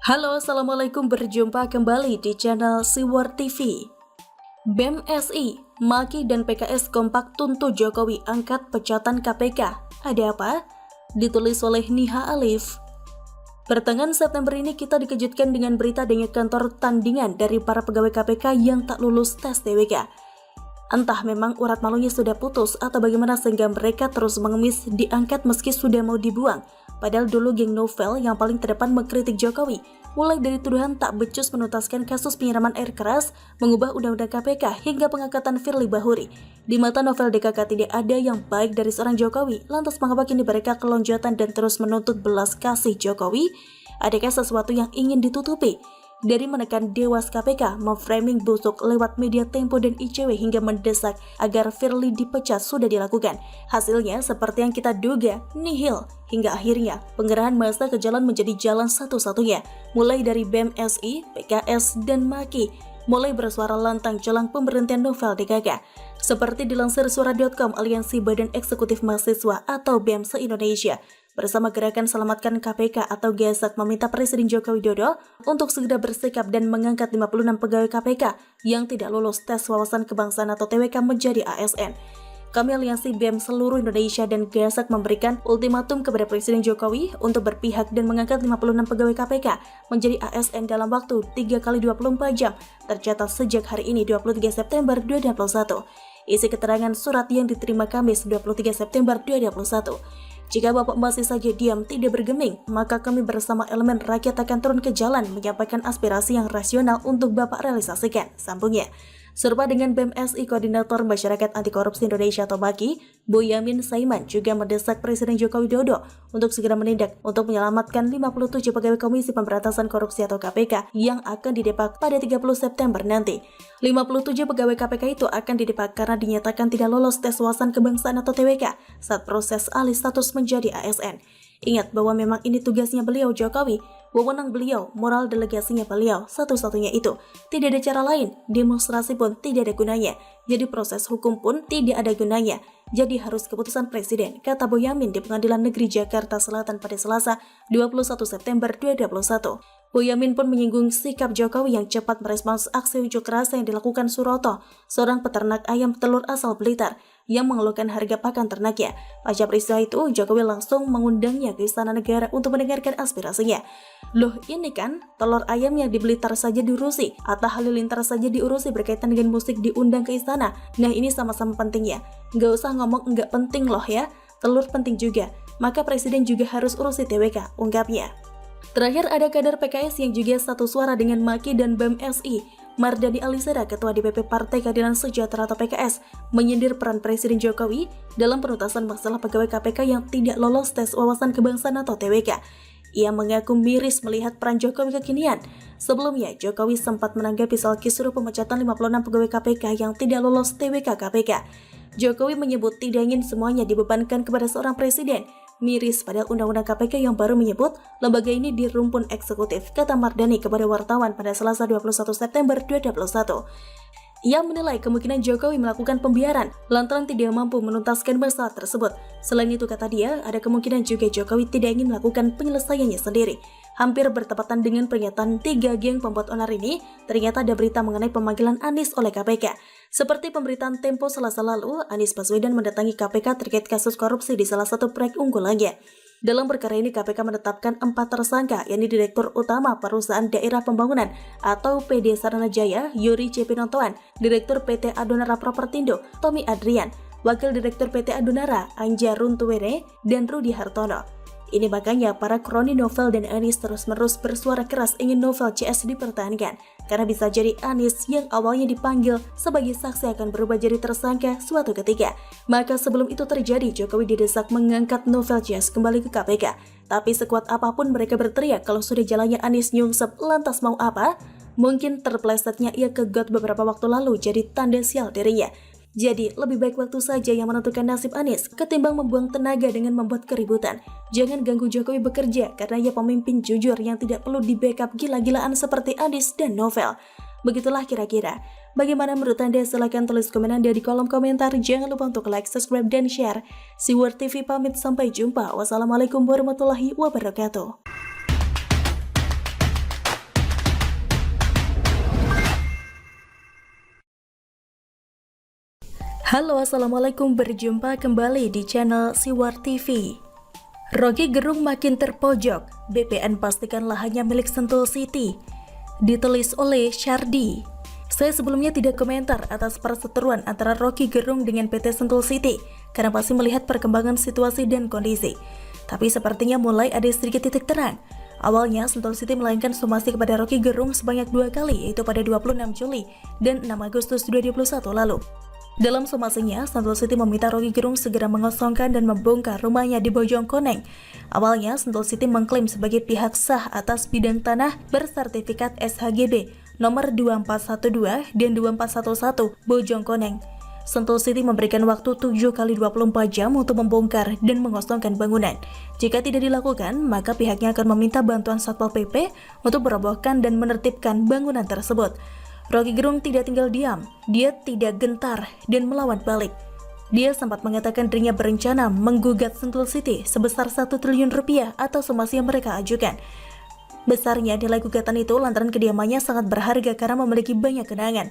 Halo, Assalamualaikum, berjumpa kembali di channel Siwar TV. BEM SI, Maki dan PKS kompak tuntut Jokowi angkat pecatan KPK. Ada apa? Ditulis oleh Niha Alif. Pertengahan September ini kita dikejutkan dengan berita adanya kantor tandingan dari para pegawai KPK yang tak lulus tes TWK. Entah memang urat malunya sudah putus atau bagaimana sehingga mereka terus mengemis diangkat meski sudah mau dibuang. Padahal dulu geng Novel yang paling terdepan mengkritik Jokowi, mulai dari tuduhan tak becus menuntaskan kasus penyiraman air keras, mengubah undang-undang KPK hingga pengangkatan Firly Bahuri. Di mata Novel DKK tidak ada yang baik dari seorang Jokowi, lantas mengapa kini mereka kelonjatan dan terus menuntut belas kasih Jokowi? Adakah sesuatu yang ingin ditutupi? Dari menekan dewas KPK, memframing busuk lewat media Tempo dan ICW hingga mendesak agar Firly dipecat sudah dilakukan. Hasilnya seperti yang kita duga, nihil. Hingga akhirnya pengerahan massa ke jalan menjadi jalan satu-satunya. Mulai dari BEM SI, PKS, dan Maki mulai bersuara lantang jelang pemberhentian Novel DKK. Seperti dilansir suara.com, Aliansi Badan Eksekutif Mahasiswa atau BEM se-Indonesia bersama Gerakan Selamatkan KPK atau GESAK meminta Presiden Joko Widodo untuk segera bersikap dan mengangkat 56 pegawai KPK yang tidak lulus tes wawasan kebangsaan atau TWK menjadi ASN. Kami Aliansi BEM seluruh Indonesia dan GESAK memberikan ultimatum kepada Presiden Jokowi untuk berpihak dan mengangkat 56 pegawai KPK menjadi ASN dalam waktu 3x24 jam, tercatat sejak hari ini 23 September 2021. Isi keterangan surat yang diterima Kamis 23 September 2021. Jika Bapak masih saja diam tidak bergeming, maka kami bersama elemen rakyat akan turun ke jalan menyampaikan aspirasi yang rasional untuk Bapak realisasikan, sambungnya. Serupa dengan BEM SI, Koordinator Masyarakat Anti Korupsi Indonesia atau MAKI, Boyamin Saiman juga mendesak Presiden Joko Widodo untuk segera menindak untuk menyelamatkan 57 pegawai Komisi Pemberantasan Korupsi atau KPK yang akan didepak pada 30 September nanti. 57 pegawai KPK itu akan didepak karena dinyatakan tidak lolos tes wawasan kebangsaan atau TWK saat proses alih status menjadi ASN. Ingat bahwa memang ini tugasnya beliau Jokowi, wewenang beliau, moral delegasinya beliau, satu-satunya itu. Tidak ada cara lain, demonstrasi pun tidak ada gunanya, jadi proses hukum pun tidak ada gunanya. Jadi harus keputusan Presiden, kata Boyamin di Pengadilan Negeri Jakarta Selatan pada Selasa 21 September 2021. Boyamin pun menyinggung sikap Jokowi yang cepat merespons aksi unjuk rasa yang dilakukan Suroto, seorang peternak ayam telur asal Blitar, yang mengeluhkan harga pakan ternaknya. Pasca peristiwa itu, Jokowi langsung mengundangnya ke Istana Negara untuk mendengarkan aspirasinya. Loh, ini kan telur ayam yang di Blitar saja diurusi, Atta Halilintar saja diurusi berkaitan dengan musik diundang ke istana. Nah, ini sama-sama pentingnya. Nggak usah ngomong nggak penting loh ya, telur penting juga. Maka Presiden juga harus urusi TWK, ungkapnya. Terakhir ada kader PKS yang juga satu suara dengan Maki dan BEM SI. Mardani Alisera, Ketua DPP Partai Keadilan Sejahtera atau PKS, menyindir peran Presiden Jokowi dalam penuntasan masalah pegawai KPK yang tidak lolos tes wawasan kebangsaan atau TWK. Ia mengaku miris melihat peran Jokowi kekinian. Sebelumnya, Jokowi sempat menanggapi soal kisruh pemecatan 56 pegawai KPK yang tidak lolos TWK KPK. Jokowi menyebut tidak ingin semuanya dibebankan kepada seorang presiden. Miris padahal undang-undang KPK yang baru menyebut lembaga ini di rumpun eksekutif, kata Mardani kepada wartawan pada Selasa 21 September 2021. Ia menilai kemungkinan Jokowi melakukan pembiaran lantaran tidak mampu menuntaskan masalah tersebut. Selain itu, kata dia, ada kemungkinan juga Jokowi tidak ingin melakukan penyelesaiannya sendiri. Hampir bertepatan dengan pernyataan 3 geng pembuat onar ini, ternyata ada berita mengenai pemanggilan Anies oleh KPK. Seperti pemberitaan Tempo Selasa lalu, Anies Baswedan mendatangi KPK terkait kasus korupsi di salah satu proyek unggulannya. Dalam perkara ini, KPK menetapkan 4 tersangka, yakni Direktur Utama Perusahaan Daerah Pembangunan atau PD Saranajaya, Yuri C. Pinontoan, Direktur PT Adonara Propertindo, Tommy Adrian, Wakil Direktur PT Adonara, Anja Runtuwere, dan Rudi Hartono. Ini makanya para kroni Novel dan Anies terus-menerus bersuara keras ingin Novel CS dipertahankan, karena bisa jadi Anies yang awalnya dipanggil sebagai saksi akan berubah jadi tersangka suatu ketika. Maka sebelum itu terjadi, Jokowi didesak mengangkat Novel CS kembali ke KPK. Tapi sekuat apapun mereka berteriak kalau sudah jalannya Anies nyungsep, lantas mau apa? Mungkin terplesetnya ia ke got beberapa waktu lalu jadi tanda sial dirinya. Jadi, lebih baik waktu saja yang menentukan nasib Anies ketimbang membuang tenaga dengan membuat keributan. Jangan ganggu Jokowi bekerja karena ia pemimpin jujur yang tidak perlu di-backup gila-gilaan seperti Anies dan Novel. Begitulah kira-kira. Bagaimana menurut Anda? Silahkan tulis komen Anda di kolom komentar. Jangan lupa untuk like, subscribe, dan share. Siwar TV pamit, sampai jumpa. Wassalamualaikum warahmatullahi wabarakatuh. Halo, assalamualaikum, berjumpa kembali di channel Siwar TV. Rocky Gerung makin terpojok, BPN pastikan lahannya milik Sentul City. Ditulis oleh Syardi. Saya sebelumnya tidak komentar atas perseteruan antara Rocky Gerung dengan PT Sentul City karena masih melihat perkembangan situasi dan kondisi. Tapi sepertinya mulai ada sedikit titik terang. Awalnya Sentul City melayangkan somasi kepada Rocky Gerung sebanyak 2 kali, yaitu pada 26 Juli dan 6 Agustus 2021 lalu. Dalam somasinya, Sentul City meminta Rocky Gerung segera mengosongkan dan membongkar rumahnya di Bojongkoneng. Awalnya, Sentul City mengklaim sebagai pihak sah atas bidang tanah bersertifikat SHGB nomor 2412 dan 2411 Bojongkoneng. Sentul City memberikan waktu 7 kali 24 jam untuk membongkar dan mengosongkan bangunan. Jika tidak dilakukan, maka pihaknya akan meminta bantuan Satpol PP untuk merobohkan dan menertibkan bangunan tersebut. Rocky Gerung tidak tinggal diam, dia tidak gentar dan melawan balik. Dia sempat mengatakan dirinya berencana menggugat Sentul City sebesar 1 triliun rupiah atas somasi yang mereka ajukan. Besarnya nilai gugatan itu lantaran kediamannya sangat berharga karena memiliki banyak kenangan.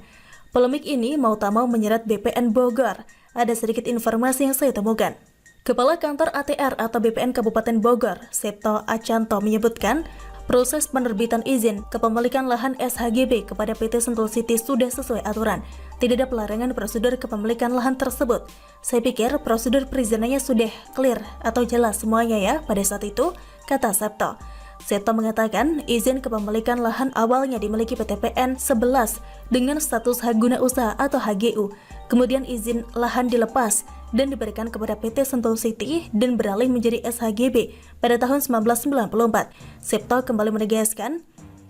Polemik ini mau tak mau menyeret BPN Bogor. Ada sedikit informasi yang saya temukan. Kepala Kantor ATR atau BPN Kabupaten Bogor, Septo Acanto menyebutkan, proses penerbitan izin kepemilikan lahan SHGB kepada PT Sentul City sudah sesuai aturan. Tidak ada pelarangan prosedur kepemilikan lahan tersebut. Saya pikir prosedur perizinannya sudah clear atau jelas semuanya ya pada saat itu, kata Septo. Septo mengatakan izin kepemilikan lahan awalnya dimiliki PT PN 11 dengan status hak guna usaha atau HGU. Kemudian izin lahan dilepas dan diberikan kepada PT Sentul City dan beralih menjadi SHGB pada tahun 1994. Septo kembali menegaskan,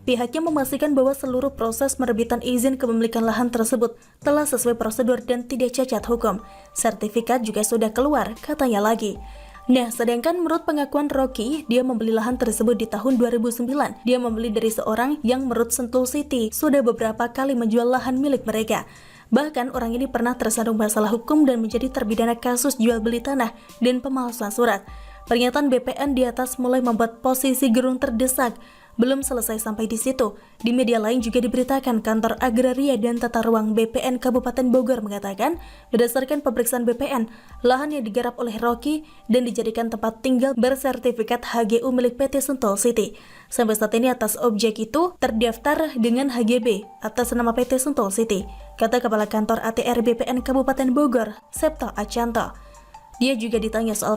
pihaknya memastikan bahwa seluruh proses penerbitan izin kepemilikan lahan tersebut telah sesuai prosedur dan tidak cacat hukum. Sertifikat juga sudah keluar, katanya lagi. Nah, sedangkan menurut pengakuan Rocky, dia membeli lahan tersebut di tahun 2009. Dia membeli dari seorang yang menurut Sentul City sudah beberapa kali menjual lahan milik mereka. Bahkan orang ini pernah tersandung masalah hukum dan menjadi terpidana kasus jual beli tanah dan pemalsuan surat. Pernyataan BPN di atas mulai membuat posisi Gerung terdesak. Belum selesai sampai di situ, di media lain juga diberitakan Kantor Agraria dan Tata Ruang BPN Kabupaten Bogor mengatakan, berdasarkan pemeriksaan BPN, lahan yang digarap oleh Rocky dan dijadikan tempat tinggal bersertifikat HGU milik PT Sentul City. Sampai saat ini atas objek itu terdaftar dengan HGB atas nama PT Sentul City, kata Kepala Kantor ATR BPN Kabupaten Bogor, Septo Acanto. Dia juga ditanya soal